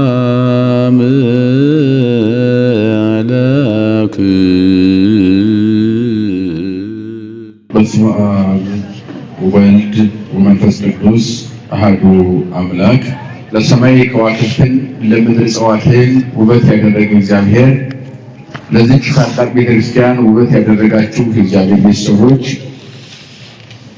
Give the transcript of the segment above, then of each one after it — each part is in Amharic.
ሰላም ለክ በስመ አብ ወወልድ ወመንፈስ ቅዱስ አሐዱ አምላክ። ለሰማይ ከዋክብትን ለምድር እፅዋትን ውበት ያደረገ እግዚአብሔር ለዚች ታላቅ ቤተክርስቲያን ውበት ያደረጋችሁ የእግዚአብሔር ቤተሰቦች፣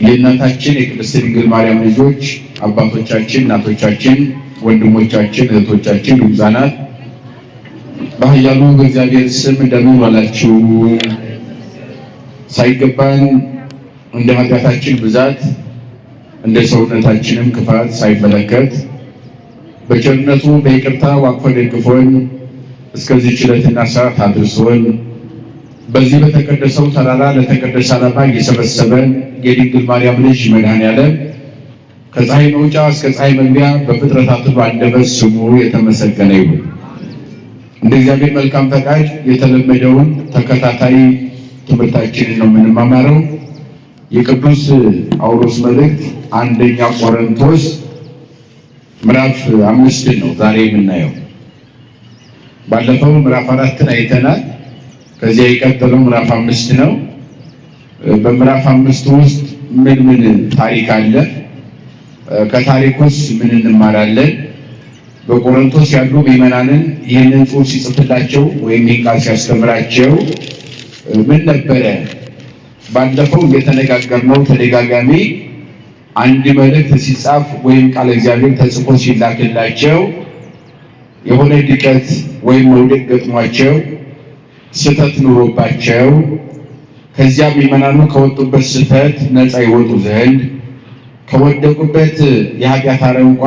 የእናታችን የቅድስት ድንግል ማርያም ልጆች፣ አባቶቻችን፣ እናቶቻችን፣ ወንድሞቻችን፣ እህቶቻችን፣ ሕፃናት በኃያሉ በእግዚአብሔር ስም እንደምን ዋላችሁ? ሳይገባን እንደ ኃጢአታችን ብዛት እንደ ሰውነታችንም ክፋት ሳይመለከት በቸርነቱ በይቅርታ ዋቅፎ ደግፎን እስከዚህ ዕለትና ሰዓት አድርሶን በዚህ በተቀደሰው ተራራ ለተቀደሰ ዓላማ እየሰበሰበን የድንግል ማርያም ልጅ መድኃኔዓለም ከፀሐይ መውጫ እስከ ፀሐይ መግቢያ በፍጥረታት ሁሉ አንደበት ስሙ የተመሰገነ ይሁን። እንደ እግዚአብሔር መልካም ፈቃድ የተለመደውን ተከታታይ ትምህርታችንን ነው የምንማማረው። የቅዱስ ጳውሎስ መልእክት አንደኛ ቆሮንቶስ ምዕራፍ 5 ነው ዛሬ የምናየው። ባለፈው ምዕራፍ 4 አይተናል። ከዚያ የቀጠለው ምዕራፍ 5 ነው። በምዕራፍ 5 ውስጥ ምን ታሪክ አለ? ከታሪኩስ ምን እንማራለን? በቆሮንቶስ ያሉ ምዕመናንን ይህንን ጽሑፍ ሲጽፍላቸው ወይም ይህን ቃል ሲያስተምራቸው ምን ነበረ? ባለፈው እየተነጋገርነው ተደጋጋሚ አንድ መልእክት ሲጻፍ ወይም ቃል እግዚአብሔር ተጽፎ ሲላክላቸው የሆነ ድቀት ወይም መውደቅ ገጥሟቸው ስህተት ኑሮባቸው ከዚያ ምዕመናኑ ከወጡበት ስህተት ነፃ ይወጡ ዘንድ ከወደቁበት የኃጢአት አረንቋ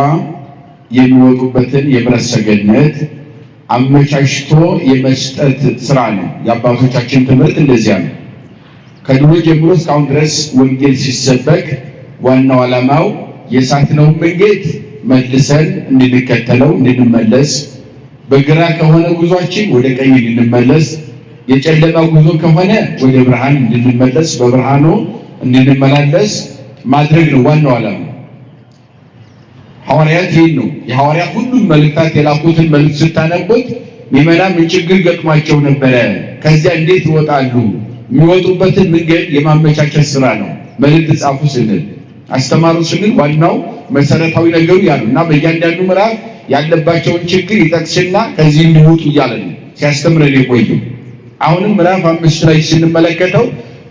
የሚወጡበትን የምሕረት ሰገነት አመቻችቶ የመስጠት ስራ ነው። የአባቶቻችን ትምህርት እንደዚያ ነው። ከድሮ ጀምሮ እስካሁን ድረስ ወንጌል ሲሰበክ ዋናው ዓላማው የሳትነውን መንገድ መልሰን እንድንከተለው እንድንመለስ፣ በግራ ከሆነ ጉዟችን ወደ ቀኝ እንድንመለስ፣ የጨለማ ጉዞ ከሆነ ወደ ብርሃን እንድንመለስ፣ በብርሃኑ እንድንመላለስ ማድረግ ነው ዋናው ዓላማ። ሐዋርያት ይህን ነው የሐዋርያት ሁሉም መልእክታት የላኩትን መልእክት ስታነቡት ምዕመናን ምን ችግር ገጥሟቸው ነበረ፣ ከዚያ እንዴት ይወጣሉ፣ የሚወጡበትን መንገድ የማመቻቸት ስራ ነው። መልእክት ጻፉ ስንል አስተማሩ ስንል ዋናው መሰረታዊ ነገሩ ያሉ እና በእያንዳንዱ ምዕራፍ ያለባቸውን ችግር ይጠቅስና ከዚህ እንዲወጡ እያለ ነው ሲያስተምረን የቆየው። አሁንም ምዕራፍ 5 ላይ ስንመለከተው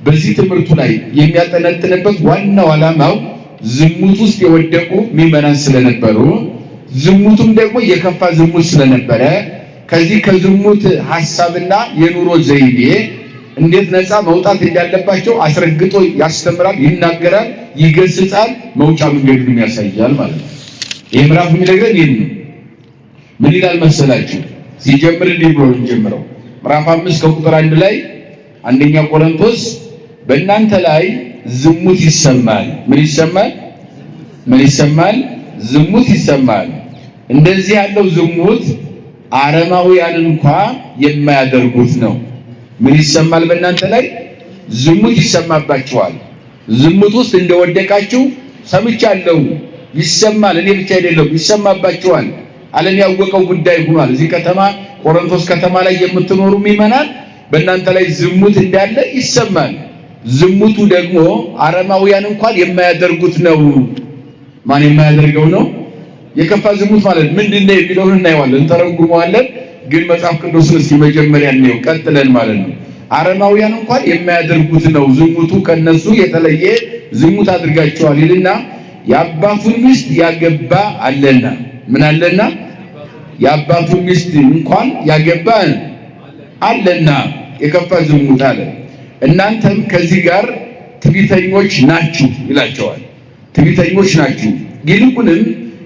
በዚህ ትምህርቱ ላይ የሚያጠነጥንበት ዋናው ዓላማው ዝሙት ውስጥ የወደቁ ምዕመናን ስለነበሩ፣ ዝሙቱም ደግሞ የከፋ ዝሙት ስለነበረ ከዚህ ከዝሙት ሐሳብና የኑሮ ዘይቤ እንዴት ነፃ መውጣት እንዳለባቸው አስረግጦ ያስተምራል፣ ይናገራል፣ ይገስጻል፣ መውጫ መንገዱን ያሳያል ማለት ነው። ይህ ምዕራፍ የሚነግረን ይህን ነው። ምን ይላል መሰላችሁ? ሲጀምር እንዲህ ብሎ ጀምረው ምዕራፍ 5 ከቁጥር 1 ላይ አንደኛ ቆሮንቶስ በእናንተ ላይ ዝሙት ይሰማል። ምን ይሰማል? ምን ይሰማል? ዝሙት ይሰማል። እንደዚህ ያለው ዝሙት አረማውያን እንኳን የማያደርጉት ነው። ምን ይሰማል? በእናንተ ላይ ዝሙት ይሰማባችኋል። ዝሙት ውስጥ እንደወደቃችሁ ሰምቻለሁ። ይሰማል። እኔ ብቻ አይደለም፣ ይሰማባችኋል። ዓለም ያወቀው ጉዳይ ሆኗል። እዚህ ከተማ ቆሮንቶስ ከተማ ላይ የምትኖሩ ምዕመናን በእናንተ ላይ ዝሙት እንዳለ ይሰማል። ዝሙቱ ደግሞ አረማውያን እንኳን የማያደርጉት ነው። ማን የማያደርገው ነው? የከፋ ዝሙት ማለት ምንድነው የሚለውን እናየዋለን፣ እንተረጉመዋለን። ግን መጽሐፍ ቅዱስን እስኪ መጀመሪያ እንየው ቀጥለን ማለት ነው። አረማውያን እንኳን የማያደርጉት ነው ዝሙቱ፣ ከነሱ የተለየ ዝሙት አድርጋቸዋል ይልና የአባቱን ሚስት ያገባ አለና። ምን አለና? የአባቱን ሚስት እንኳን ያገባ አለና የከፋ ዝሙት አለ። እናንተም ከዚህ ጋር ትዕቢተኞች ናችሁ ይላቸዋል። ትዕቢተኞች ናችሁ። ይልቁንም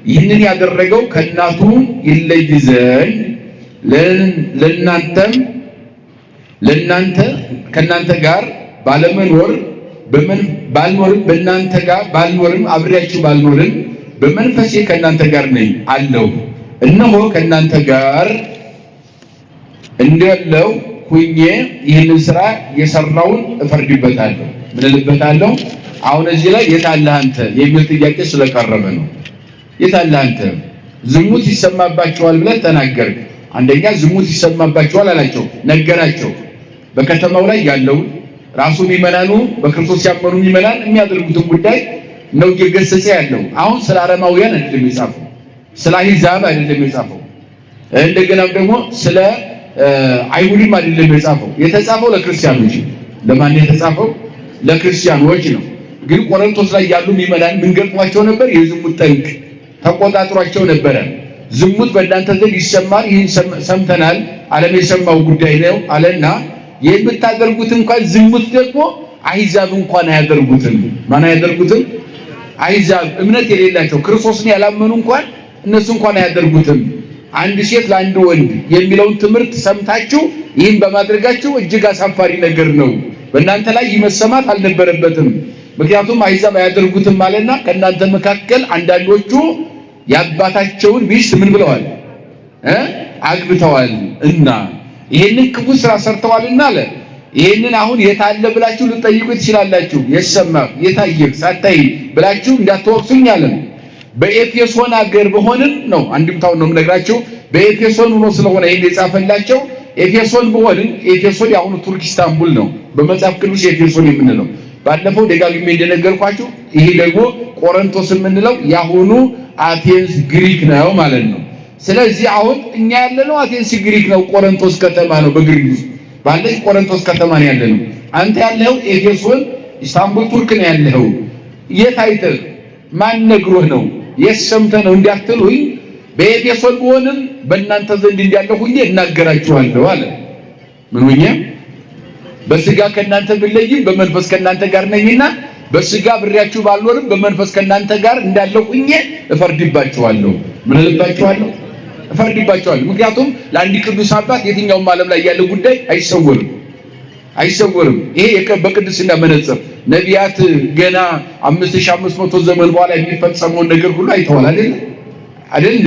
ይህንን ያደረገው ከእናቱ ይለይ ዘንድ ለእናንተ ከእናንተ ጋር በእናንተ ጋር ባልኖርም አብሬያችሁ ባልኖርም በመንፈሴ ከእናንተ ጋር ነኝ አለው። እነሆ ከእናንተ ጋር እንዳለው ሁኜ ይህንን ስራ የሰራውን እፈርድበታለሁ። ምን እልበታለሁ? አሁን እዚህ ላይ የታለህ አንተ የሚል ጥያቄ ስለቀረበ ነው። የታለህ አንተ ዝሙት ይሰማባቸዋል ብለህ ተናገርክ። አንደኛ ዝሙት ይሰማባቸዋል አላቸው፣ ነገራቸው። በከተማው ላይ ያለው ራሱ ሚመናኑ በክርስቶስ ያመኑ ሚመናን የሚያደርጉትን ጉዳይ ነው እየገሰጸ ያለው። አሁን ስለ አረማውያን አይደለም የጻፈው፣ ስለ አሕዛብ አይደለም የጻፈው፣ እንደገናም ደግሞ ስለ አይሁድም አይደለም የጻፈው። የተጻፈው ለክርስቲያኖች። ለማን የተጻፈው? ለክርስቲያኖች ነው። ግን ቆሮንቶስ ላይ ያሉ ሚመናን ምን ገጥሟቸው ነበር? የዝሙት ጠንቅ ተቆጣጥሯቸው ነበረ። ዝሙት በእናንተ ዘንድ ይሰማል፣ ይህን ሰምተናል፣ ዓለም የሰማው ጉዳይ ነው አለና የምታደርጉት እንኳን ዝሙት ደግሞ አሕዛብ እንኳን አያደርጉትም። ማን አያደርጉትም? አሕዛብ እምነት የሌላቸው ክርስቶስን ያላመኑ እንኳን እነሱ እንኳን አያደርጉትም። አንድ ሴት ለአንድ ወንድ የሚለውን ትምህርት ሰምታችሁ ይህን በማድረጋችሁ እጅግ አሳፋሪ ነገር ነው። በእናንተ ላይ ይመሰማት አልነበረበትም። ምክንያቱም አሕዛብ አያደርጉትም ማለትና ከእናንተ መካከል አንዳንዶቹ የአባታቸውን ሚስት ምን ብለዋል? አግብተዋል እና ይሄንን ክፉ ስራ ሰርተዋልና አለ። ይሄንን አሁን የታለ ብላችሁ ልጠይቁ ትችላላችሁ። የሰማህ የታየህ ሳታይ ብላችሁ እንዳትወቅሱኝ አለ። በኤፌሶን ሀገር በሆንን ነው አንድምታውን ነው የምነግራችሁ። በኤፌሶን ሆኖ ስለሆነ ይሄን የጻፈላቸው ኤፌሶን በሆንን፣ ኤፌሶን የአሁኑ ቱርክ ኢስታንቡል ነው በመጽሐፍ ቅዱስ ኤፌሶን የምንለው። ባለፈው ደጋግሜ እንደነገርኳችሁ ይሄ ደግሞ ቆሮንቶስ የምንለው የአሁኑ አቴንስ ግሪክ ነው ማለት ነው። ስለዚህ አሁን እኛ ያለነው አቴንስ ግሪክ ነው፣ ቆሮንቶስ ከተማ ነው። በግሪክ ውስጥ ባለች ቆሮንቶስ ከተማ ነው ያለነው። አንተ ያለው ኤፌሶን ኢስታንቡል ቱርክ ነው ያለው። የት አይተህ ማን ነግሮህ ነው? የት ሰምተህ ነው እንዳትሉኝ፣ በኤፌሶን ብሆንም በእናንተ ዘንድ እንዳለሁኝ እናገራችኋለሁ አለ። ምን ሆኜ? በስጋ ከእናንተ ብለይም በመንፈስ ከእናንተ ጋር ነኝና በስጋ ብሬያችሁ ባልኖርም በመንፈስ ከእናንተ ጋር እንዳለሁኝ እፈርድባችኋለሁ። ምን እልባችኋለሁ? እፈርድባችኋለሁ። ምክንያቱም ለአንድ ቅዱስ አባት የትኛውም ዓለም ላይ ያለ ጉዳይ አይሰወርም። ይሄ በቅድስና መነጽር ነቢያት ገና 5500 ዘመን በኋላ የሚፈጸመውን ነገር ሁሉ አይተዋል አይደል?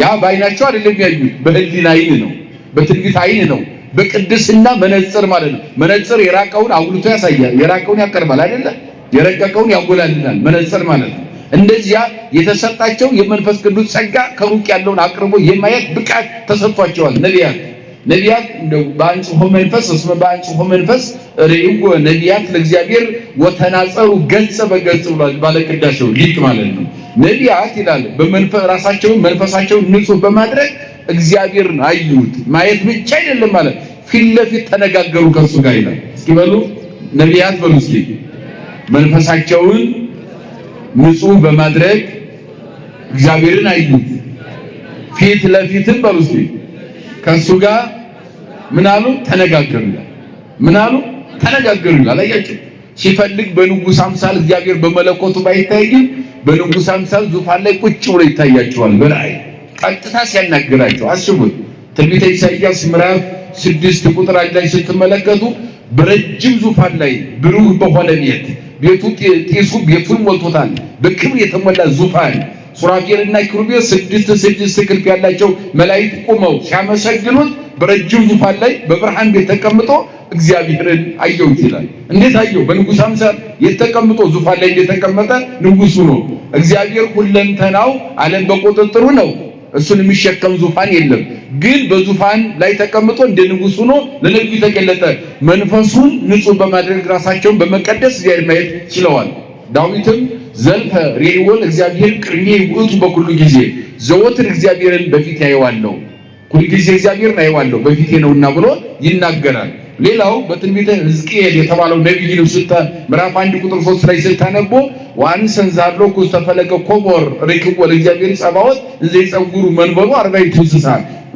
ያ በዓይናቸው አይደለም ያዩት፣ በሕሊና ዓይን ነው፣ በትንቢት ዓይን ነው፣ በቅድስና መነጽር ማለት ነው። መነጽር የራቀውን አጉልቶ ያሳያል፣ የራቀውን ያቀርባል አይደለ? የረቀቀውን ያጎላልናል መነጽር ማለት ነው። እንደዚያ የተሰጣቸው የመንፈስ ቅዱስ ጸጋ ከሩቅ ያለውን አቅርቦ የማየት ብቃት ተሰጥቷቸዋል ነቢያት እንደው በአንጽሖ መንፈስ እስመ በአንጽሖ መንፈስ ርእይዎ ነቢያት ለእግዚአብሔር ወተናጸሩ ገጸ በገጽ ብሏል ባለቅዳሴው ሊቅ ማለት ነው። ነቢያት ይላል በመንፈስ ራሳቸውን መንፈሳቸውን ንጹህ በማድረግ እግዚአብሔርን አዩት። ማየት ብቻ አይደለም ማለት ፊት ለፊት ተነጋገሩ ከእሱ ጋር ይላል። እስኪ በሉ ነቢያት በሉ እስኪ መንፈሳቸውን ንጹህ በማድረግ እግዚአብሔርን አዩት። ፊት ለፊትም በሉ እስኪ ከእሱ ጋር ምን አሉ? ተነጋገሩ ይላል። ምን አሉ? ተነጋገሩ ይላል። አያችሁ፣ ሲፈልግ በንጉሥ አምሳል እግዚአብሔር በመለኮቱ ባይታይም በንጉሥ አምሳል ዙፋን ላይ ቁጭ ብሎ ይታያቸዋል። በራእይ ቀጥታ ሲያናግራቸው አስቡት። ትንቢተ ኢሳይያስ ምዕራፍ 6 ቁጥር 1 ላይ ስትመለከቱ በረጅም ዙፋን ላይ ብሩህ በሆነ ቤቱ ጢሱ ቤቱን ሞልቶታል። በክብር የተሞላ ዙፋን ሱራፌልና ኪሩቤል 6 ክንፍ ያላቸው መላእክት ቆመው ሲያመሰግኑት በረጅም ዙፋን ላይ በብርሃን ቤት ተቀምጦ እግዚአብሔርን አየው ይላል። እንዴት አየው? በንጉሥ አምሳል የተቀምጦ ዙፋን ላይ እንደተቀመጠ ንጉሱ ነው። እግዚአብሔር ሁለንተናው ዓለም በቁጥጥሩ ነው። እሱን የሚሸከም ዙፋን የለም። ግን በዙፋን ላይ ተቀምጦ እንደ ንጉስ ሆኖ ለነቢዩ ተገለጠ። መንፈሱን ንጹህ በማድረግ ራሳቸውን በመቀደስ እግዚአብሔር ማየት ችለዋል። ዳዊትም ዘልፈ ሬወል እግዚአብሔር ቅርኔ ውእቱ በኩሉ ጊዜ ዘወትር እግዚአብሔርን በፊት ያየዋለሁ፣ ሁሉ ጊዜ እግዚአብሔርን አየዋለሁ በፊቴ ነውና ብሎ ይናገራል። ሌላው በትንቢተ ሕዝቅኤል የተባለው ነቢይ ነው። ምዕራፍ 1 ቁጥር 3 ላይ ስታነቦ ዋንሰን ዛሎኩ ተፈለገ ኮቦር ሬክቦ ለእግዚአብሔር ጸባዖት እንዘ ይጸውሩ መንበሩ 40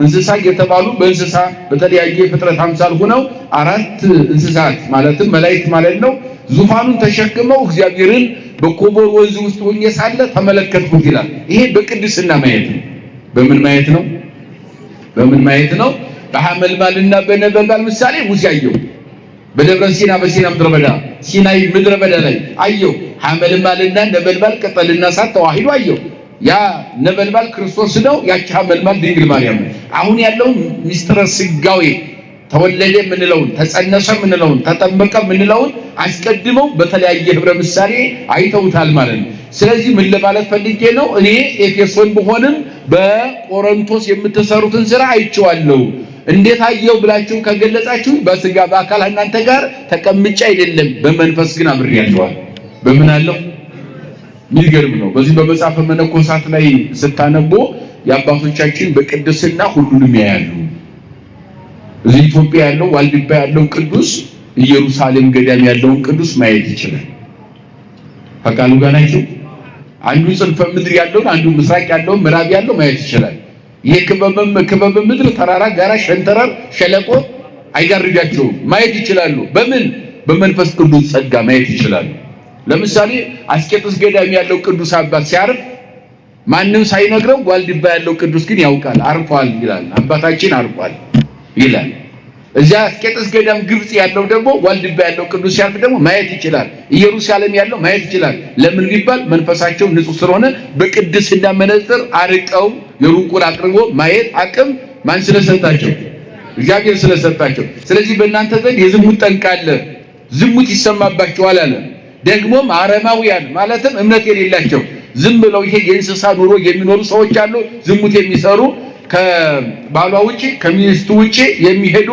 እንስሳ የተባሉ በእንስሳ በተለያየ ፍጥረት አምሳል ሆነው 4 እንስሳት ማለትም መላእክት ማለት ነው ዙፋኑን ተሸክመው እግዚአብሔርን በኮቦር ወንዝ ውስጥ ሆኜ ሳለ ተመለከትኩት ይላል። ይሄ በቅድስና ማየት ነው። በምን ማየት ነው? በምን ማየት ነው? በሐመልማልና በነበልባል ምሳሌ ሙሴ አየው። በደብረ ሲና በሲና ምድረ በዳ ሲናይ ምድረ በዳ ላይ አየው። ሐመልማልና ነበልባል ቅጠልና እሳት ተዋህዶ አየው። ያ ነበልባል ክርስቶስ ነው። ያቺ ሐመልማል ድንግል ማርያም ነው። አሁን ያለው ምስጢረ ሥጋዌ ተወለደ የምንለውን ተጸነሰ የምንለውን ተጠመቀ የምንለውን አስቀድመው በተለያየ ህብረ ምሳሌ አይተውታል ማለት ነው። ስለዚህ ምን ለማለት ፈልጌ ነው? እኔ ኤፌሶን በሆንም በቆሮንቶስ የምትሰሩትን ስራ አይቼዋለሁ። እንዴት አየው ብላችሁ ከገለጻችሁ በስጋ በአካል እናንተ ጋር ተቀምጬ አይደለም፣ በመንፈስ ግን አብሬያለሁ። በምን አለው? የሚገርም ነው። በዚህ በመጽሐፈ መነኮሳት ላይ ስታነቦ የአባቶቻችን በቅድስና ሁሉንም ያያሉ። እዚህ ኢትዮጵያ ያለው ዋልድባ ያለው ቅዱስ ኢየሩሳሌም ገዳም ያለውን ቅዱስ ማየት ይችላል። ፈቃሉ ጋር ናቸው። አንዱ ጽንፈ ምድር ያለውን አንዱ ምስራቅ ያለውን ምዕራብ ያለው ማየት ይችላል። የክበበ ምድር ተራራ፣ ጋራ፣ ሸንተረር፣ ሸለቆ አይጋርዳቸውም፣ ማየት ይችላሉ። በምን? በመንፈስ ቅዱስ ጸጋ ማየት ይችላሉ። ለምሳሌ አስቄጥስ ገዳም ያለው ቅዱስ አባት ሲያርፍ ማንም ሳይነግረው ዋልድባ ያለው ቅዱስ ግን ያውቃል። አርፏል ይላል፣ አባታችን አርፏል ይላል። እዚያ አስቄጥስ ገዳም ግብጽ ያለው ደግሞ ዋልድባ ያለው ቅዱስ ሲያርፍ ደግሞ ማየት ይችላል። ኢየሩሳሌም ያለው ማየት ይችላል። ለምን ቢባል መንፈሳቸው ንጹህ ስለሆነ በቅድስና መነጽር አርቀው የሩቁን አቅርቦ ማየት አቅም ማን ስለሰጣቸው? እግዚአብሔር ስለሰጣቸው። ስለዚህ በእናንተ ዘንድ የዝሙት ጠንቅ አለ፣ ዝሙት ይሰማባቸዋል አለ። ደግሞም አረማውያን ማለትም እምነት የሌላቸው ዝም ብለው ይሄ የእንስሳ ኑሮ የሚኖሩ ሰዎች አሉ። ዝሙት የሚሰሩ ከባሏ ውጪ ከሚስቱ ውጪ የሚሄዱ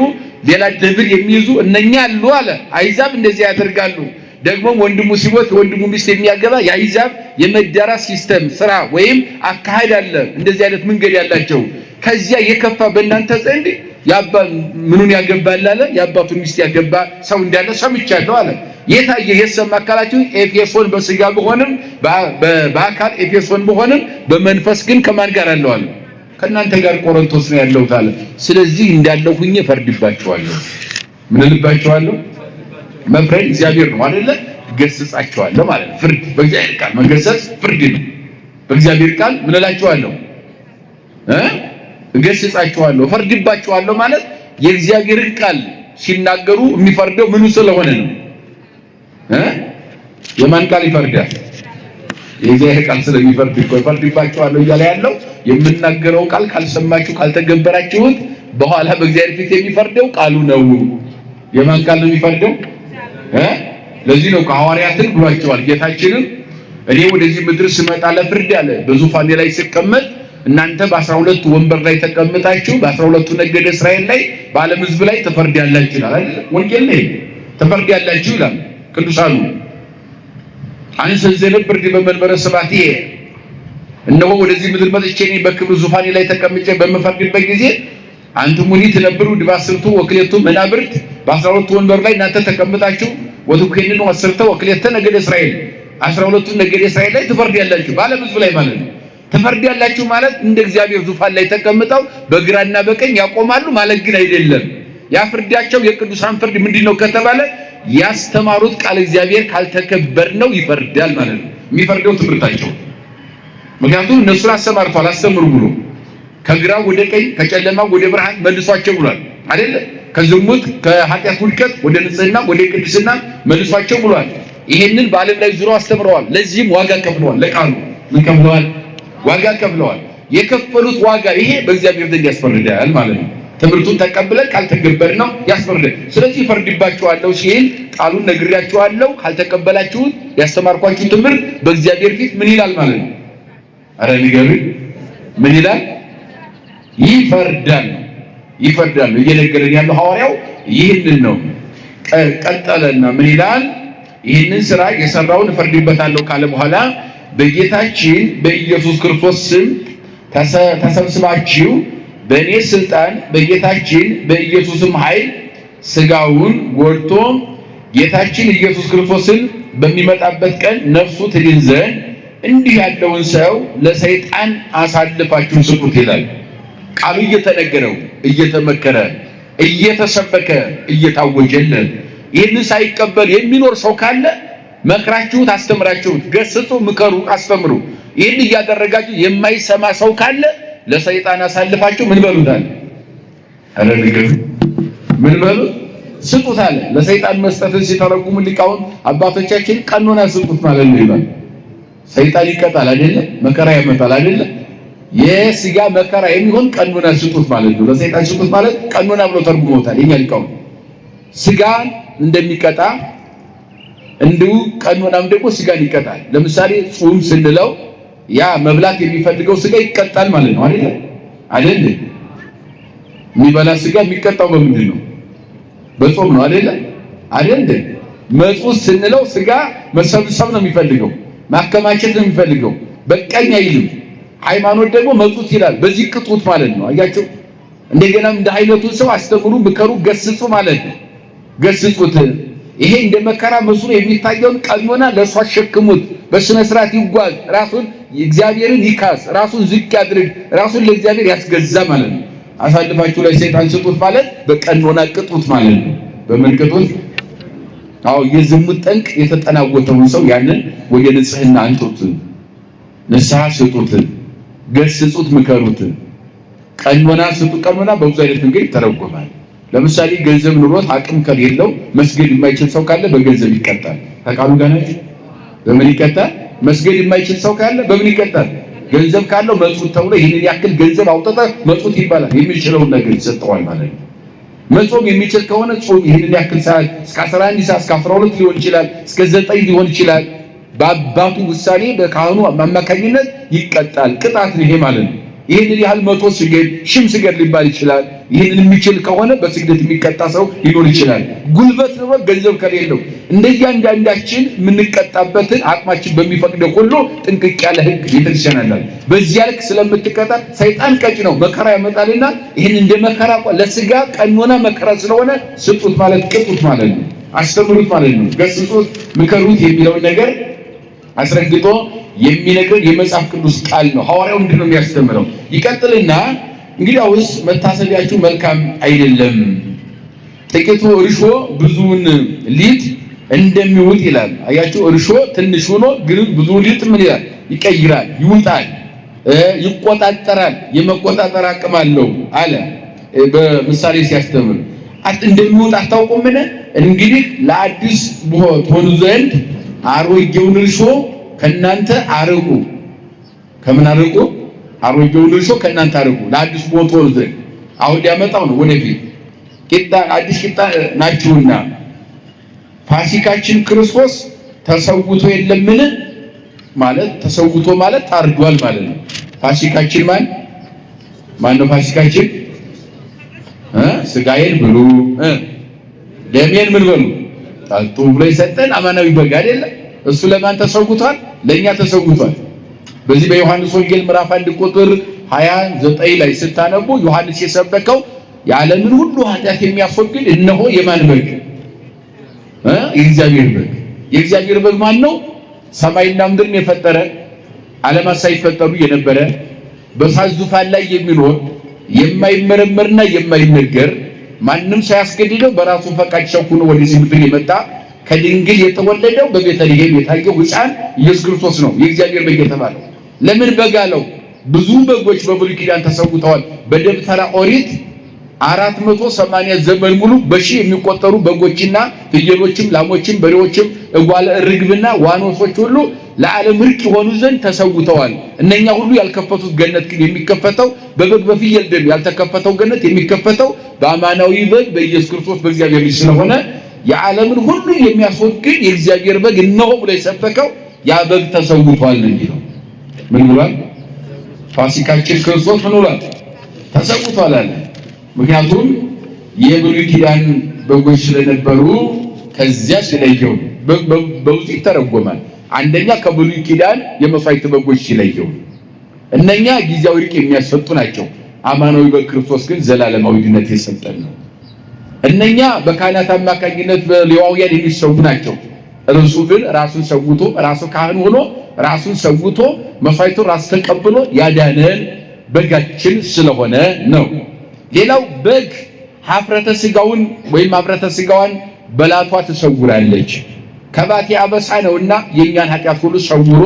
ሌላ ደብር የሚይዙ እነኛ አሉ አለ። አይዛብ እንደዚህ ያደርጋሉ። ደግሞ ወንድሙ ሲሞት ወንድሙ ሚስት የሚያገባ የአይዛብ የመዳራ ሲስተም ስራ ወይም አካሄድ አለ። እንደዚህ አይነት መንገድ ያላቸው ከዚያ የከፋ በእናንተ ዘንድ ምኑን ያገባል አለ? የአባቱን ሚስት ያገባ ሰው እንዳለ ሰምቻለሁ አለ። የታየ የሰማ አካላችሁ ኤፌሶን በስጋ በሆንም በአካል ኤፌሶን በሆንም በመንፈስ ግን ከማን ጋር አለው አለ? ከእናንተ ጋር ቆሮንቶስ ነው ያለሁት አለ። ስለዚህ እንዳለው ሁኜ ፈርድባቸዋለሁ። ምን ልባቸዋለሁ? መፍረድ እግዚአብሔር ነው አይደለ? ገስጻቸዋለሁ ማለት ነው። ፍርድ በእግዚአብሔር ቃል መገሰጽ ፍርድ ነው። በእግዚአብሔር ቃል ምን እላቸዋለሁ? እገስጻቸዋለሁ፣ ፈርድባቸዋለሁ ማለት የእግዚአብሔርን ቃል ሲናገሩ የሚፈርደው ምኑ ስለሆነ ነው? የማን ቃል ይፈርዳል? የእግዚአብሔር ቃል ስለሚፈርድ እኮ ይፈርድባቸዋለሁ እያለ ያለው። የምናገረው ቃል ካልሰማችሁ ካልተገበራችሁት በኋላ በእግዚአብሔር ፊት የሚፈርደው ቃሉ ነው። የማን ቃል ነው የሚፈርደው? ለዚህ ነው ሐዋርያትን ብሏቸዋል ጌታችንም እኔ ወደዚህ ምድር ስመጣ ለፍርድ አለ። በዙፋኔ ላይ ስቀመጥ እናንተ በ12 ወንበር ላይ ተቀምጣችሁ በ12 ነገደ እስራኤል ላይ በዓለም ሕዝብ ላይ ትፈርዳላችሁ ይላል አይደል? ወንጌል ላይ ትፈርዳላችሁ ይላል ቅዱሳኑ። አንሰ ዘነብር በመንበረ ሰባቴ እነሆ ወደዚህ ምድር መጥቼ እኔ በክብር ዙፋኔ ላይ ተቀምጬ በመፈርድበት ጊዜ አንትሙኒ ትነብሩ ዲባስርቱ ወክሌቱ መናብርት በ12 ወንበር ላይ እናንተ ተቀምጣችሁ ወትኩሄንን ወስርተ ወክሌተ ነገደ እስራኤል 12 ነገደ እስራኤል ላይ ትፈርዳላችሁ በዓለም ሕዝብ ላይ ማለት ነው። ትፈርዳላችሁ ማለት እንደ እግዚአብሔር ዙፋን ላይ ተቀምጠው በግራና በቀኝ ያቆማሉ ማለት ግን አይደለም። ያ ፍርዳቸው የቅዱሳን ፍርድ ምንድነው ከተባለ ያስተማሩት ቃል እግዚአብሔር ካልተከበር ነው ይፈርዳል ማለት ነው። የሚፈርደው ትምህርታቸው። ምክንያቱም እነሱን አስተማርቷል አስተምሩ ብሎ ከግራ ወደ ቀኝ ከጨለማ ወደ ብርሃን መልሷቸው ብሏል አይደል? ከዝሙት ከኃጢአት ውድቀት ወደ ንጽህና ወደ ቅድስና መልሷቸው ብሏል። ይሄንን በዓለም ላይ ዙሮ አስተምረዋል። ለዚህም ዋጋ ከፍለዋል። ለቃሉ ምን ከፍለዋል? ዋጋ ከፍለዋል። የከፈሉት ዋጋ ይሄ በእግዚአብሔር ዘንድ ያስፈርዳል ማለት ነው። ትምህርቱን ተቀብለን ካልተገበርን ነው ያስፈርዳል። ስለዚህ ፈርድባችኋለሁ ሲል ቃሉን ነግሬያችኋለሁ ካልተቀበላችሁት ያስተማርኳችሁ ትምህርት በእግዚአብሔር ፊት ምን ይላል ማለት ነው? አረ ንገሩኝ፣ ምን ይላል? ይፈርዳል። ይፈርዳል እየነገረን ያለው ሐዋርያው ይህንን ነው። ቀጠለና ምን ይላል? ይህንን ስራ የሰራውን እፈርድበታለሁ ካለ በኋላ በጌታችን በኢየሱስ ክርስቶስ ስም ተሰብስባችሁ በእኔ ስልጣን በጌታችን በኢየሱስም ኃይል ስጋውን ጎድቶ ጌታችን ኢየሱስ ክርስቶስን በሚመጣበት ቀን ነፍሱ ትድን ዘንድ እንዲህ ያለውን ሰው ለሰይጣን አሳልፋችሁ ስጡት ይላል። ቃሉ እየተነገረው እየተመከረ እየተሰበከ እየታወጀለት ይህንን ሳይቀበል የሚኖር ሰው ካለ መክራችሁት አስተምራችሁት ገስጹ፣ ምከሩ፣ አስተምሩ። ይህን እያደረጋችሁ የማይሰማ ሰው ካለ ለሰይጣን አሳልፋችሁ ምን በሉታል? አረ ንገሩ፣ ምን በሉት? ስጡት አለ። ለሰይጣን መስጠትን ሲተረጉሙ ሊቃውንት አባቶቻችን ቀኖና ስጡት ማለት ነው ይላል። ሰይጣን ይቀጣል አይደለ? መከራ ያመጣል አይደለ? የስጋ መከራ የሚሆን ቀኖና ስጡት ማለት ነው። ለሰይጣን ስጡት ማለት ቀኖና ብሎ ተርጉሞታል የኛ ሊቃውንት። ስጋን እንደሚቀጣ እንዲሁ ቀኖናም ደግሞ ስጋን ይቀጣል። ለምሳሌ ጾም ስንለው ያ መብላት የሚፈልገው ስጋ ይቀጣል ማለት ነው አይደል? የሚበላ ስጋ የሚቀጣው በምንድን ነው? በጾም ነው አይደል? መጾም ስንለው ስጋ መሰብሰብ ነው የሚፈልገው፣ ማከማቸት ነው የሚፈልገው፣ በቃኝ አይልም። ሃይማኖት ደግሞ መጹት ይላል። በዚህ ቅጡት ማለት ነው። አያችሁ? እንደገናም እንደ አይነቱ ሰው አስተምሩ፣ ምከሩ፣ ገስጹ ማለት ነው። ገስጹት። ይሄ እንደ መከራ መስሎ የሚታየውን ቀኖና ለእሱ አሸክሙት፣ በስነ ስርዓት ይጓዝ፣ ራሱን እግዚአብሔርን ይካስ፣ ራሱን ዝቅ ያድርግ፣ ራሱን ለእግዚአብሔር ያስገዛ ማለት ነው። አሳልፋችሁ ለሰይጣን ስጡት ማለት በቀኖና ቅጡት ማለት ነው። በምን ቅጡት? አዎ የዝሙት ጠንቅ የተጠናወተውን ሰው ያንን ወደ ንጽህና አንጡት፣ ንስሐ ስጡት፣ ገስጹት፣ ምከሩት። ቀኖና ስጡ። ቀኖና በብዙ አይነት መንገድ ይተረጎማል። ለምሳሌ ገንዘብ ኑሮት አቅም ከሌለው መስገድ የማይችል ሰው ካለ በገንዘብ ይቀጣል። ተቃሉ ጋር ናችሁ። በምን ይቀጣል? መስገድ የማይችል ሰው ካለ በምን ይቀጣል? ገንዘብ ካለው መጹት ተብሎ ይሄንን ያክል ገንዘብ አውጥተህ መጹት ይባላል። የሚችለውን ነገር ይሰጠዋል ማለት ነው። መጾም የሚችል ከሆነ ጾም ይሄንን ያክል ሰዓት እስከ 11 ሰዓት እስከ 12 ሊሆን ይችላል፣ እስከ 9 ሊሆን ይችላል። በአባቱ ውሳኔ በካህኑ አማካኝነት ይቀጣል። ቅጣት ነው ይሄ ማለት ነው። ይሄንን ያህል 100 ስገድ 1000 ስገድ ሊባል ይችላል። ይሄንን የሚችል ከሆነ በስግደት የሚቀጣ ሰው ሊኖር ይችላል። ጉልበት ነው ገንዘብ ከሌለው እንደያንዳንዳችን የምንቀጣበትን አቅማችን በሚፈቅደው ሁሉ ጥንቅቅ ያለ ሕግ ቤተክርስቲያን አለ። በዚያ ልክ ስለምትቀጣ ሰይጣን ቀጭ ነው መከራ ያመጣልና ይሄን እንደ መከራ ለስጋ ቀኖና መከራ ስለሆነ ስጡት ማለት ቅጡት ማለት ነው። አስተምሩት ማለት ነው። ገስጹት፣ ምከሩት የሚለው ነገር አስረግጦ የሚነግረን የመጽሐፍ ቅዱስ ቃል ነው። ሐዋርያው ምንድን ነው የሚያስተምረው? ይቀጥልና እንግዲያውስ መታሰቢያችሁ መልካም አይደለም፣ ጥቂቱ እርሾ ብዙውን ሊጥ እንደሚውጥ ይላል። አያችሁ፣ እርሾ ትንሽ ሆኖ ግን ብዙ ሊጥ ምን ይላል? ይቀይራል፣ ይውጣል፣ ይቆጣጠራል፣ የመቆጣጠር አቅም አለው አለ በምሳሌ ሲያስተምር። እንደሚውጥ አታውቁምን? እንግዲህ ለአዲስ ትሆኑ ዘንድ አሮጌውን እርሾ ከናንተ አርቁ። ከምን አርቁ? አሮጌውን እርሾ ከናንተ አርቁ፣ ለአዲስ ቦቶ ዘንድ። አሁን ያመጣው ነው ወደፊት ቂጣ አዲስ ቂጣ ናችሁና ፋሲካችን ክርስቶስ ተሰውቶ የለምን ማለት ተሰውቶ ማለት ታርዷል ማለት ነው። ፋሲካችን ማን ነው? ፋሲካችን ስጋዬን ብሉ ደሜን ምን በሉ ጠጡ ብሎ የሰጠን አማናዊ በግ አይደለ? እሱ ለማን ተሰውቷል? ለኛ ተሰውቷል። በዚህ በዮሐንስ ወንጌል ምዕራፍ 1 ቁጥር 29 ላይ ስታነቡ ዮሐንስ የሰበከው የዓለምን ሁሉ ኃጢአት የሚያስወግድ እነሆ የማን በግ? የእግዚአብሔር በግ። የእግዚአብሔር በግ ማን ነው? ሰማይና ምድርን የፈጠረ ዓለማት ሳይፈጠሩ የነበረ በእሳት ዙፋን ላይ የሚኖር የማይመረመርና የማይነገር ማንም ሳያስገድደው በራሱ ፈቃድ ሸኩኖ ወደዚህ ምድር የመጣ ከድንግል የተወለደው በቤተልሔም የታየው ሕፃን ኢየሱስ ክርስቶስ ነው የእግዚአብሔር በግ የተባለው። ለምን በግ አለው? ብዙ በጎች በብሉይ ኪዳን ተሰውተዋል። በደብተራ ኦሪት 480 ዘመን ሙሉ በሺህ የሚቆጠሩ በጎችና ፍየሎችም፣ ላሞችም፣ በሬዎችም፣ እጓለ ርግብና ዋኖሶች ሁሉ ለዓለም ርቅ የሆኑ ዘንድ ተሰውተዋል። እነኛ ሁሉ ያልከፈቱት ገነት ግን የሚከፈተው በበግ በፍየል ደም ያልተከፈተው ገነት የሚከፈተው በአማናዊ በግ በኢየሱስ ክርስቶስ በእግዚአብሔር ልጅ ስለሆነ የዓለምን ሁሉ የሚያስወግድ የእግዚአብሔር በግ እነሆ ብሎ የሰበከው ያ በግ ተሰውቷል ነው የሚለው። ምን ብሏል? ፋሲካችን ክርስቶስ ምን ብሏል? ተሰውቷል አለ። ምክንያቱም የብሉይ ኪዳን በጎች ስለነበሩ ከዚያ ስለየው በውስጥ ይተረጎማል። አንደኛ ከብሉይ ኪዳን የመስዋዕት በጎች ሲለየው እነኛ ጊዜያዊ ርቅ የሚያስፈጡ ናቸው። አማናዊ በክርስቶስ ግን ዘላለማዊ ድነት የሰጠን ነው። እነኛ በካህናት አማካኝነት በሌዋውያን የሚሰዉ ናቸው። እርሱ ግን ራሱን ሰውቶ ራሱ ካህን ሆኖ ራሱን ሰውቶ መስዋዕቱን ራሱ ተቀብሎ ያዳነን በጋችን ስለሆነ ነው። ሌላው በግ ሀፍረተ ስጋውን ወይም ሀፍረተ ስጋዋን በላቷ ትሰውራለች። ከባቴ አበሳ ነውና የኛን ኃጢአት ሁሉ ሰውሮ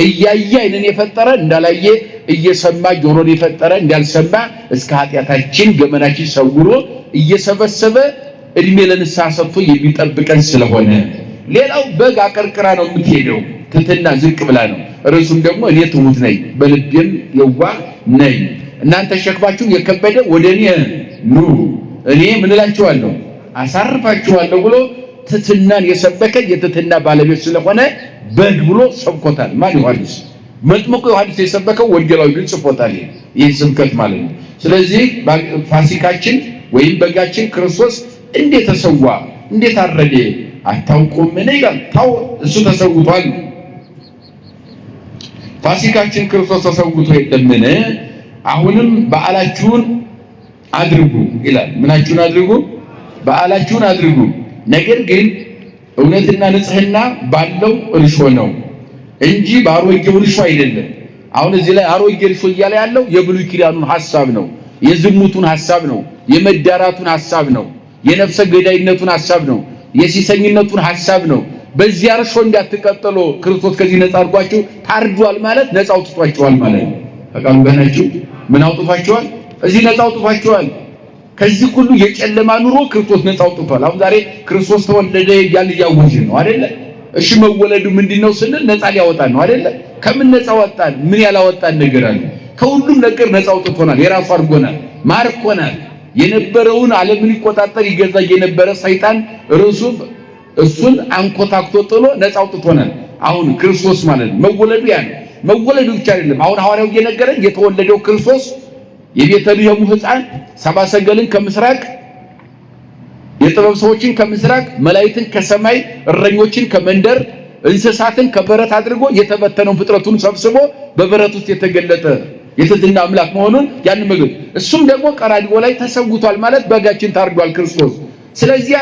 እያየ ዓይንን የፈጠረ እንዳላየ እየሰማ ጆሮን የፈጠረ እንዳልሰማ እስከ ኃጢአታችን ገመናችን ሰውሮ እየሰበሰበ እድሜ ለንስሐ ሰጥቶ የሚጠብቀን ስለሆነ። ሌላው በግ አቀርቅራ ነው የምትሄደው፣ ትትና ዝቅ ብላ ነው። እርሱም ደግሞ እኔ ትሁት ነኝ በልቤም የዋህ ነኝ፣ እናንተ ሸክማችሁ የከበደ ወደ እኔ ኑ እኔ ምን እላችኋለሁ አሳርፋችኋለሁ ብሎ ትሕትናን የሰበከ የትሕትና ባለቤት ስለሆነ በግ ብሎ ሰብኮታል። ማን? ዮሐንስ። መጥምቁ ዮሐንስ የሰበከው ወንጌላዊ ግን ጽፎታል ይህን ስብከት ማለት ነው። ስለዚህ ፋሲካችን ወይም በጋችን ክርስቶስ እንዴት ተሰዋ እንዴት አረደ አታውቁምን ይላል። ታው እሱ ተሰውቷል። ፋሲካችን ክርስቶስ ተሰውቶ የለምን? አሁንም በዓላችሁን አድርጉ ይላል። ምናችሁን አድርጉ? በዓላችሁን አድርጉ። ነገር ግን እውነትና ንጽሕና ባለው እርሾ ነው እንጂ በአሮጌው እርሾ አይደለም። አሁን እዚህ ላይ አሮጌ እርሾ እያለ ያለው የብሉይ ኪዳኑን ሐሳብ ነው፣ የዝሙቱን ሐሳብ ነው፣ የመዳራቱን ሐሳብ ነው፣ የነፍሰ ገዳይነቱን ሐሳብ ነው፣ የሲሰኝነቱን ሐሳብ ነው። በዚያ እርሾ እንዳትቀጥሉ ክርስቶስ ከዚህ ነፃ አድርጓችሁ ታርዷል ማለት ነፃ አውጥቷችኋል ማለት ነው። በቃሉ ገናችሁ ምን አውጥቷችኋል? እዚህ ነፃ አውጥቷችኋል። ከዚህ ሁሉ የጨለማ ኑሮ ክርስቶስ ነፃ አውጥቷል። አሁን ዛሬ ክርስቶስ ተወለደ እያልን እያወጅን ነው አይደለ? እሺ መወለዱ ምንድነው ስንል ነፃ ሊያወጣን ነው አይደለ? ከምን ነፃ ወጣን? ምን ያላወጣን ነገር አለ? ከሁሉም ነገር ነፃ አውጥቶናል። የራሱ አድርጎናል፣ ማርኮናል። የነበረውን ዓለምን ይቆጣጠር ይገዛ የነበረ ሰይጣን እሱን አንኮታክቶ ጥሎ ነፃ አውጥቶናል። አሁን ክርስቶስ ማለት ነው መወለዱ ያ ነው። መወለዱ ብቻ አይደለም። አሁን ሐዋርያው እየነገረን የተወለደው ክርስቶስ የቤተልሔሙ ሕፃን ሰብአ ሰገልን ከምስራቅ የጥበብ ሰዎችን ከምስራቅ መላእክትን ከሰማይ እረኞችን ከመንደር እንስሳትን ከበረት አድርጎ የተበተነውን ፍጥረቱን ሰብስቦ በበረት ውስጥ የተገለጠ የትሕትና አምላክ መሆኑን ያን ምግብ እሱም ደግሞ ቀራንዮ ላይ ተሰውቷል ማለት በጋችን ታርዷል ክርስቶስ። ስለዚህ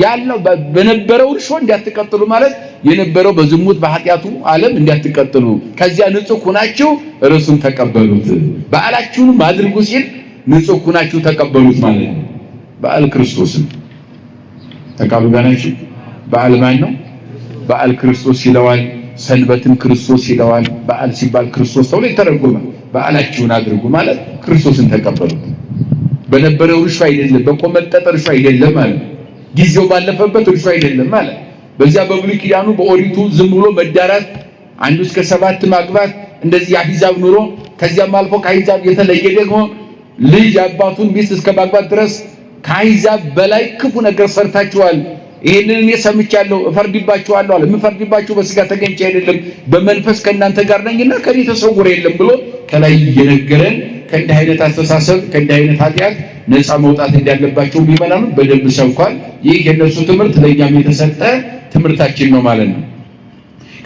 ያለው በነበረው እርሾ እንዳትቀጥሉ ማለት የነበረው በዝሙት በኃጢአቱ ዓለም እንዳትቀጥሉ ከዚያ ንጹህ ሆናችሁ ርሱን ተቀበሉት። በዓላችሁን አድርጉ ሲል ንጹህ ሆናችሁ ተቀበሉት ማለት ነው። በዓል ክርስቶስን ተቃሉ ጋናችሁ በዓል ማን ነው? በዓል ክርስቶስ ይለዋል። ሰንበትን ክርስቶስ ይለዋል። በዓል ሲባል ክርስቶስ ተብሎ ይተረጎማል። በዓላችሁን አድርጉ ማለት ክርስቶስን ተቀበሉት። በነበረው እርሾ አይደለም፣ በቆመጠጠ እርሾ አይደለም ማለት ጊዜው ባለፈበት እርሾ አይደለም ማለት። በዚያ በብሉይ ኪዳኑ በኦሪቱ ዝም ብሎ መዳራት አንዱ እስከ 7 ማግባት እንደዚህ አሂዛብ ኑሮ ከዚያም አልፎ ከአሂዛብ የተለየ ደግሞ ልጅ አባቱን ሚስት እስከ ማግባት ድረስ ከአሂዛብ በላይ ክፉ ነገር ሰርታችኋል። ይሄንን እኔ ሰምቻለሁ እፈርድባችኋለሁ አለ። የምፈርድባችሁ በስጋ ተገኝቼ አይደለም በመንፈስ ከእናንተ ጋር ነኝና ከኔ ተሰውሮ የለም ብሎ ከላይ የነገረን ከእንዲህ አይነት አስተሳሰብ ከእንዲህ አይነት ኃጢአት ነፃ መውጣት እንዳለባቸው ቢመናኑ በደንብ ሰብኳል። ይህ የነሱ ትምህርት ለእኛም የተሰጠ ትምህርታችን ነው ማለት ነው።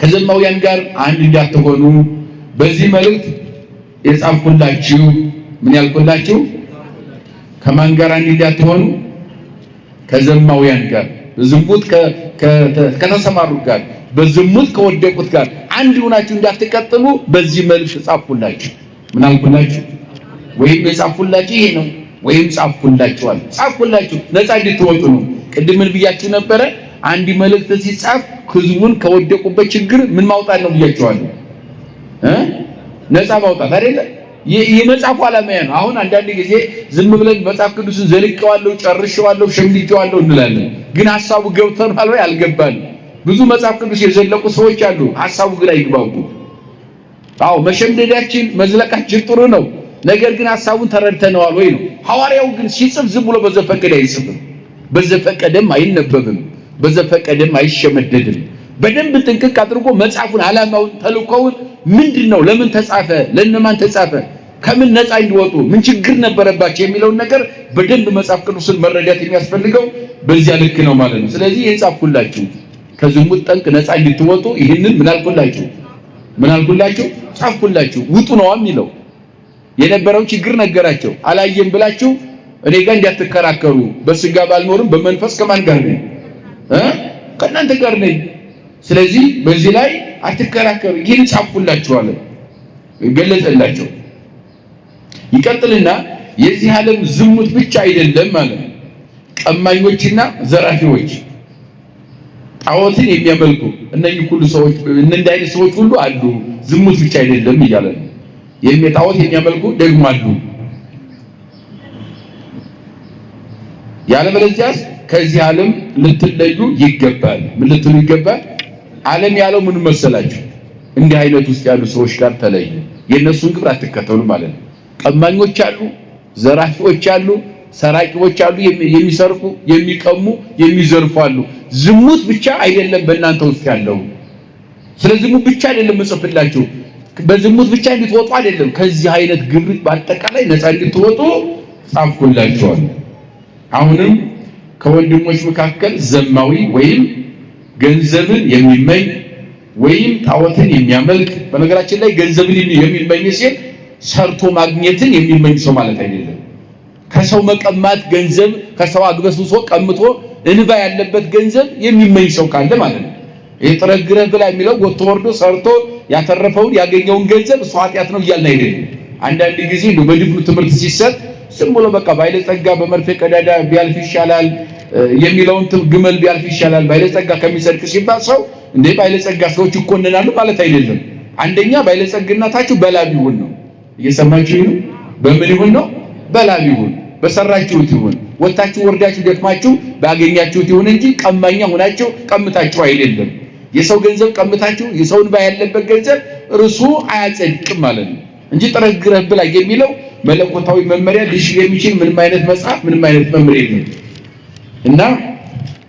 ከዘማውያን ጋር አንድ እንዳትሆኑ በዚህ መልእክት የጻፍኩላችሁ ምን ያልኩላችሁ ከማን ጋር አንድ እንዳትሆኑ ከዘማውያን ጋር በዝሙት ከተሰማሩት ጋር በዝሙት ከወደቁት ጋር አንድ ሆናችሁ እንዳትቀጥሉ በዚህ መልእክት ጻፍኩላችሁ። ምን አልኩላችሁ? ወይም የጻፍኩላችሁ ይሄ ነው ወይም ጻፍኩላችሁ ነፃ እንድትወጡ ነው። ቅድም ምን ብያችሁ ነበረ? አንድ መልእክት ሲጻፍ ህዝቡን ከወደቁበት ችግር ምን ማውጣት ነው ብያችኋለሁ። ነፃ ማውጣት አይደለ? የመጽሐፉ ዓላማ ነው። አሁን አንዳንድ ጊዜ ዝም ብለን መጽሐፍ ቅዱስን ዘልቀዋለሁ፣ ጨርሼዋለሁ፣ ሸምድጄዋለሁ እንላለን። ግን ሐሳቡ ገብቶናል ወይ አልገባንም። ብዙ መጽሐፍ ቅዱስ የዘለቁ ሰዎች አሉ፣ ሐሳቡ ግን አይግባቡ። አዎ መሸምደዳችን መዝለቃችን ጥሩ ነው። ነገር ግን ሐሳቡን ተረድተነዋል ወይ ነው። ሐዋርያው ግን ሲጽፍ ዝም ብሎ በዘፈቀደ አይጽፍም። በዘፈቀደም አይነበብም። በዘፈቀደም አይሸመደድም። በደንብ ጥንቅቅ አድርጎ መጽሐፉን ዓላማውን ተልእኮውን ምንድነው፣ ለምን ተጻፈ፣ ለነማን ተጻፈ፣ ከምን ነፃ እንዲወጡ ምን ችግር ነበረባቸው የሚለውን ነገር በደንብ መጽሐፍ ቅዱስን መረዳት የሚያስፈልገው በዚያ ልክ ነው ማለት ነው። ስለዚህ የጻፍኩላችሁ ከዝሙት ጠንቅ ነፃ እንድትወጡ ይህንን ምን አልኩላችሁ ጻፍኩላችሁ። ውጡ ነው የሚለው። የነበረውን ችግር ነገራቸው። አላየም ብላችሁ እኔ ጋር እንዳትከራከሩ፣ በስጋ ባልኖርም በመንፈስ ከማን ጋር ነኝ? ከእናንተ ጋር ነኝ። ስለዚህ በዚህ ላይ አትከራከሩ። ይህን ጻፍኩላችኋል፣ ገለጸላቸው። ይቀጥልና የዚህ ዓለም ዝሙት ብቻ አይደለም ማለት ነው። ቀማኞችና ዘራፊዎች፣ ጣዖትን የሚያመልኩ እነዚህ ሁሉ ሰዎች እንደ አይነት ሰዎች ሁሉ አሉ። ዝሙት ብቻ አይደለም እያለ ነው። ጣዖት የሚያመልኩ ደግሞ አሉ። ያለበለዚያስ ከዚህ ዓለም ልትለዩ ይገባል። ምን ልትሉ ይገባል? ዓለም ያለው ምን መሰላችሁ? እንዲህ አይነት ውስጥ ያሉ ሰዎች ጋር ተለዩ። የነሱን ግብር አትከተሉ ማለት ነው። ቀማኞች አሉ፣ ዘራፊዎች አሉ፣ ሰራቂዎች አሉ፣ የሚሰርቁ የሚቀሙ የሚዘርፉ አሉ። ዝሙት ብቻ አይደለም በእናንተ ውስጥ ያለው። ስለዚህ ዝሙት ብቻ አይደለም መጽፈላችሁ፣ በዝሙት ብቻ እንድትወጡ አይደለም፣ ከዚህ አይነት ግብር በአጠቃላይ ነፃ እንድትወጡ ጻፍኩላችኋል። አሁንም ከወንድሞች መካከል ዘማዊ ወይም ገንዘብን የሚመኝ ወይም ጣዖትን የሚያመልክ፣ በነገራችን ላይ ገንዘብን የሚመኝ ሲል ሰርቶ ማግኘትን የሚመኝ ሰው ማለት አይደለም። ከሰው መቀማት ገንዘብ ከሰው አግበስብሶ ቀምቶ እንባ ያለበት ገንዘብ የሚመኝ ሰው ካለ ማለት ነው። የጥረግረህ ብላ የሚለው ወጥቶ ወርዶ ሰርቶ ያተረፈውን ያገኘውን ገንዘብ እሱ ኃጢአት ነው እያልን አይደለም። አንዳንድ ጊዜ ነው በድፍኑ ትምህርት ሲሰጥ ዝም ብሎ በቃ ባለጸጋ በመርፌ ቀዳዳ ቢያልፍ ይሻላል የሚለውን ግመል ቢያልፍ ይሻላል ባለጸጋ ከሚሰርቅ ሲባል ሰው እንደ ባለጸጋ ሰዎች ይኮነናሉ ማለት አይደለም። አንደኛ ባለጸግነታችሁ በላብ ይሁን ነው። እየሰማችሁ ነው? በምን ይሁን ነው? በላብ ይሁን፣ በሰራችሁት ይሁን፣ ወጣችሁ ወርዳችሁ ደክማችሁ ባገኛችሁት ይሁን እንጂ ቀማኛ ሆናችሁ ቀምታችሁ አይደለም። የሰው ገንዘብ ቀምታችሁ የሰውን ባያለበት ገንዘብ እርሱ አያጸድቅም ማለት ነው እንጂ ጥረግረህ ብላ የሚለው መለኮታዊ መመሪያ ሊሽ የሚችል ምንም አይነት መጽሐፍ ምንም አይነት መመሪያ የለም። እና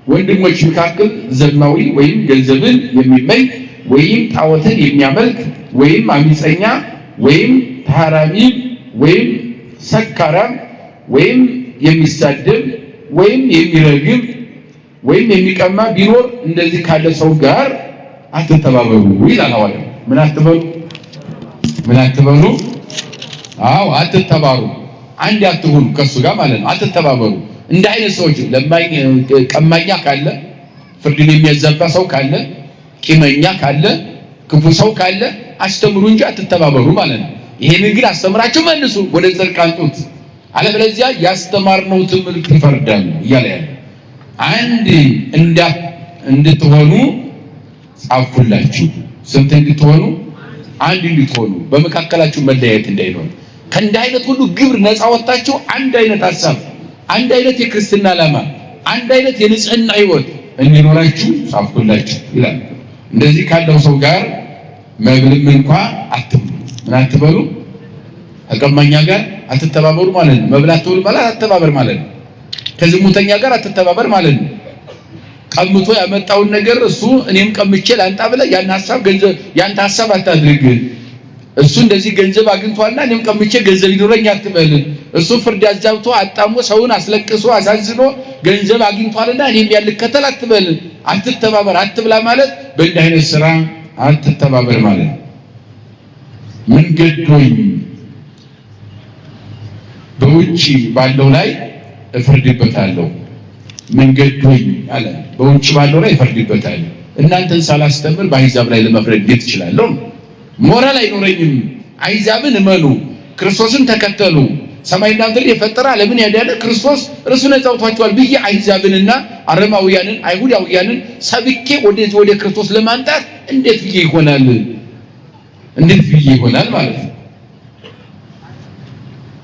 ወንድሞች መካከል ዘማዊ ወይም ገንዘብን የሚመኝ ወይም ጣዖትን የሚያመልክ ወይም አሚፀኛ ወይም ተሐራሚ ወይም ሰካራም ወይም የሚሳደብ ወይም የሚረግም ወይም የሚቀማ ቢኖር እንደዚህ ካለ ሰው ጋር አትተባበሩ ይላል ሐዋርያው። ምን አትበሉ? ምን አትበሉ? አዎ አትተባበሩ፣ አንድ አትሁኑ ከሱ ጋር ማለት ነው። አትተባበሩ። እንደ አይነት ሰዎች ቀማኛ ካለ፣ ፍርድን የሚያዛባ ሰው ካለ፣ ቂመኛ ካለ፣ ክፉ ሰው ካለ አስተምሩ እንጂ አትተባበሩ ማለት ነው። ይሄንን ግን አስተምራችሁ መልሱ፣ ወደ ጽድቅ አንጡት፣ አለበለዚያ ያስተማርነው ትምህርት ይፈርዳል እያለ ያለ አንድ እንድትሆኑ ጻፍኩላችሁ። ስንት እንድትሆኑ? አንድ እንድትሆኑ፣ በመካከላችሁ መለያየት እንዳይኖር፣ ከእንዲህ አይነት ሁሉ ግብር ነፃ ወጣችሁ አንድ አይነት ሐሳብ፣ አንድ አይነት የክርስትና ዓላማ፣ አንድ አይነት የንጽህና ሕይወት እንዲኖራችሁ ጻፍኩላችሁ ይላል። እንደዚህ ካለው ሰው ጋር መብልም እንኳን አትብሉ። ምን አትበሉ? ከቀማኛ ጋር አትተባበሩ ማለት ነው። መብላት ትብሉ ማለት አትተባበር ማለት ነው። ከዝሙተኛ ጋር አትተባበር ማለት ነው። ቀምቶ ያመጣውን ነገር እሱ እኔም ቀምቼ ላንጣ ብለህ ያን ሐሳብ ገንዘብ ያንተ ሐሳብ አታድርግ። እሱ እንደዚህ ገንዘብ አግኝቷልና እኔም ቀምቼ ገንዘብ ይኖረኝ አትበል። እሱ ፍርድ አዛብቶ አጣሞ ሰውን አስለቅሶ አሳዝኖ ገንዘብ አግኝቷልና እኔም ያልከተል አትበል። አትተባበር፣ አትብላ ማለት በእንዲህ አይነት ስራ አትተባበር ማለት ነው። ምን ገዶኝ በውጪ ባለው ላይ እፈርድበታለሁ። ምን ገዶኝ አለ፣ በውጪ ባለው ላይ እፈርድበታለሁ። እናንተን ሳላስተምር በአሕዛብ ላይ ለመፍረድ እንዴት እችላለሁ? ሞራል አይኖረኝም። አሕዛብን እመኑ፣ ክርስቶስን ተከተሉ፣ ሰማይና ምድር የፈጠረ ዓለምን ያዳነ ክርስቶስ እርሱ ነፃ አውጥቷቸዋል ብዬ አሕዛብንና አረማውያንን አይሁዳውያንን ሰብኬ ወደ ክርስቶስ ለማንጣት እንዴት ብዬ ይሆናል? እንዴት ብዬ ይሆናል ማለት ነው።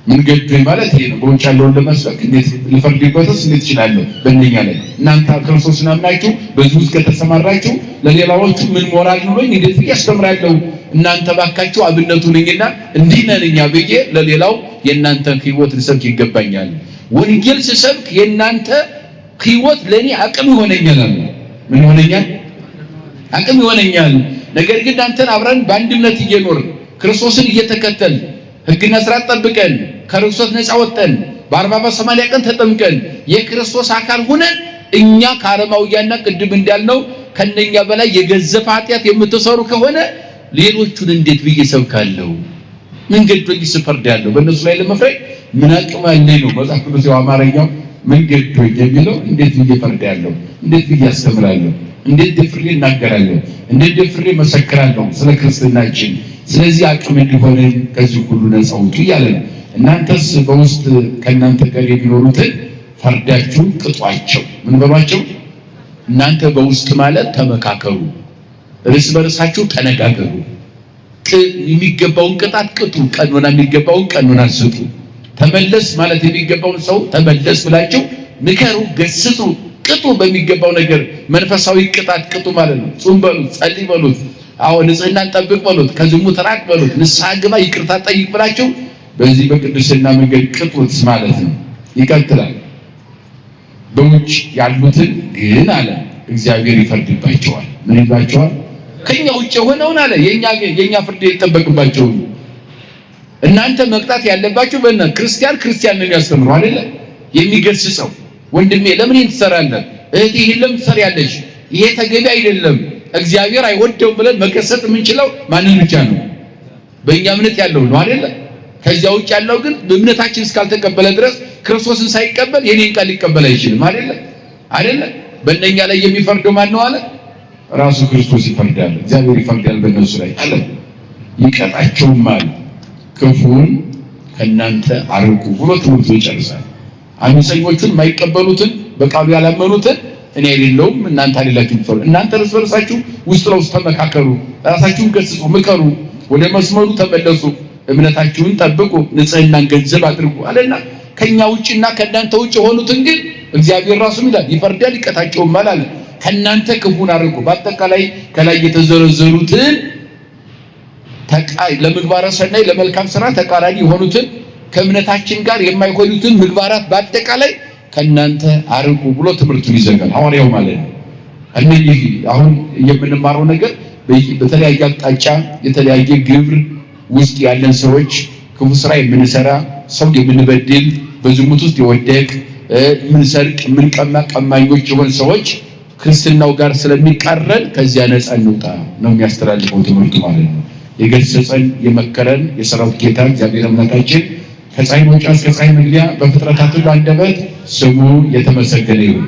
ምን ገዶኝ ማለት ይሄ ነው። በውጭ ያለውን ለመስበክ እንዴት ልፈርድበትስ እንዴት እችላለሁ? በእነኛ ላይ እናንተ ክርስቶስን አምናችሁ በዚህ ውስጥ ከተሰማራችሁ ለሌላዎቹ ምን ሞራል ኖሮኝ እንዴት ብዬ አስተምራለሁ? እናንተ ባካችሁ አብነቱ ነኝና እንዲህ ነን እኛ ብዬ ለሌላው የእናንተን ሕይወት ልሰብክ ይገባኛል። ወንጌል ስሰብክ የእናንተ ሕይወት ለኔ አቅም ይሆነኛል። ምን ይሆነኛል? አቅም ይሆነኛል። ነገር ግን እናንተን አብረን በአንድነት እየኖርን ክርስቶስን እየተከተል ሕግና ሥርዓት ጠብቀን ከርኩሰት ነፃ ወጥተን በ40 በ80 ቀን ተጠምቀን የክርስቶስ አካል ሆነን እኛ ከአረማውያንና ቅድም እንዳልነው ከነኛ በላይ የገዘፈ ኃጢአት የምትሰሩ ከሆነ ሌሎቹን እንዴት ብዬ ሰብካለሁ? ምን ገዶኝ ስፈርዳለሁ? በእነሱ ላይ ለመፍረድ ምን አቅም አለኝ ነው መጽሐፍ ቅዱስ አማርኛው። ምን ገዶኝ የሚለው እንዴት ብዬ ፈርዳለሁ? እንዴት ብዬ አስተምራለሁ? እንዴት ደፍሬ እናገራለሁ? እንዴት ደፍሬ መሰክራለሁ ስለ ክርስትናችን? ስለዚህ አቅም እንዲሆነን ከዚህ ሁሉ ነፃ ውጡ እያለ ነው። እናንተስ በውስጥ ከእናንተ ጋር የሚኖሩትን ፈርዳችሁ ቅጧቸው። ምን በሏቸው? እናንተ በውስጥ ማለት ተመካከሩ፣ እርስ በርሳችሁ ተነጋገሩ። የሚገባውን ቅጣት ቅጡ፣ ቀኖና የሚገባውን ቀኖና ስጡ። ተመለስ ማለት የሚገባውን ሰው ተመለስ ብላችሁ ምከሩ፣ ገስጹ፣ ቅጡ። በሚገባው ነገር መንፈሳዊ ቅጣት ቅጡ ማለት ነው። ጹም በሉት፣ ጸልይ በሉት፣ አሁን ንጽህናን ጠብቅ በሉት፣ ከዝሙት ራቅ በሉት፣ ንስሐ ግባ፣ ይቅርታ ጠይቅ ብላችሁ በዚህ በቅድስና መንገድ ቅጡት ማለት ነው። ይቀጥላል። በውጭ ያሉትን ግን አለ እግዚአብሔር ይፈርድባቸዋል። ምን ይባቸዋል? ከኛ ውጭ ሆነውን አለ የኛ ፍርድ ይጠበቅባቸው። እናንተ መቅጣት ያለባችሁ ክርስቲያን ነው የሚያስተምረው አይደለ? የሚገስጸው ወንድሜ ለምን ትሰራለህ? እህቴ ለምን ትሰሪያለሽ? ይሄ ተገቢ አይደለም፣ እግዚአብሔር አይወደውም ብለን መከሰት የምንችለው ማንን ብቻ ነው? በእኛ እምነት ያለው ነው አይደለ? ከዚያ ውጭ ያለው ግን በእምነታችን እስካልተቀበለ ድረስ ክርስቶስን ሳይቀበል የኔን ቃል ሊቀበል አይችልም አይደለ? በእነኛ ላይ የሚፈርደው ማን ነው አለ? ራሱ ክርስቶስ ይፈርዳል። እግዚአብሔር ይፈርዳል በእነሱ ላይ አለ። ይቀጣቸውማል፣ ክፉን ከእናንተ አርቁ ብሎ ትምህርቱ ይጨርሳል። አመፀኞቹን የማይቀበሉትን በቃሉ ያላመኑትን እኔ አይደለሁም እናንተ አይደላችሁም ፈሩ። እናንተ እርስ በርሳችሁ ውስጥ ለውስጥ ተመካከሩ፣ ራሳችሁን ገስጹ፣ ምከሩ፣ ወደ መስመሩ ተመለሱ፣ እምነታችሁን ጠብቁ፣ ንጽህናን ገንዘብ አድርጉ አለና ከኛ ውጭና ከእናንተ ውጭ የሆኑትን ግን እግዚአብሔር ራሱ ይላል ይፈርዳል፣ ይቀጣቸውማል አለ። ከእናንተ ክፉን አርቁ። በአጠቃላይ ከላይ የተዘረዘሩትን ለምግባረ ሰናይ ለመልካም ስራ ተቃራኒ የሆኑትን ከእምነታችን ጋር የማይሆኑትን ምግባራት በአጠቃላይ ከእናንተ አርቁ ብሎ ትምህርቱን ይዘጋል ሐዋርያው ማለት ነው። እነዚህ አሁን የምንማረው ነገር በተለያየ አቅጣጫ የተለያየ ግብር ውስጥ ያለን ሰዎች፣ ክፉ ስራ የምንሰራ ሰው የምንበድል፣ በዝሙት ውስጥ የወደቅ የምንሰርቅ፣ የምንቀማ፣ ቀማኞች የሆን ሰዎች ክርስትናው ጋር ስለሚቃረን ከዚያ ነፃ እንውጣ ነው የሚያስተላልፈው ትምህርቱ ማለት ነው። የገሰጸን የመከረን የሰራዊት ጌታ እግዚአብሔር አምላካችን ከፀሐይ መውጫ እስከ ፀሐይ መግቢያ በፍጥረታት ሁሉ አንደበት ስሙ የተመሰገነ ይሁን።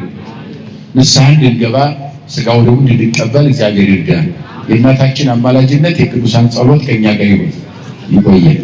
ንስሐ እንድንገባ ሥጋው ደሙ እንድንቀበል እግዚአብሔር ይርዳን። የእናታችን አማላጅነት የቅዱሳን ጸሎት ከኛ ጋር ይሁን። ይቆየን።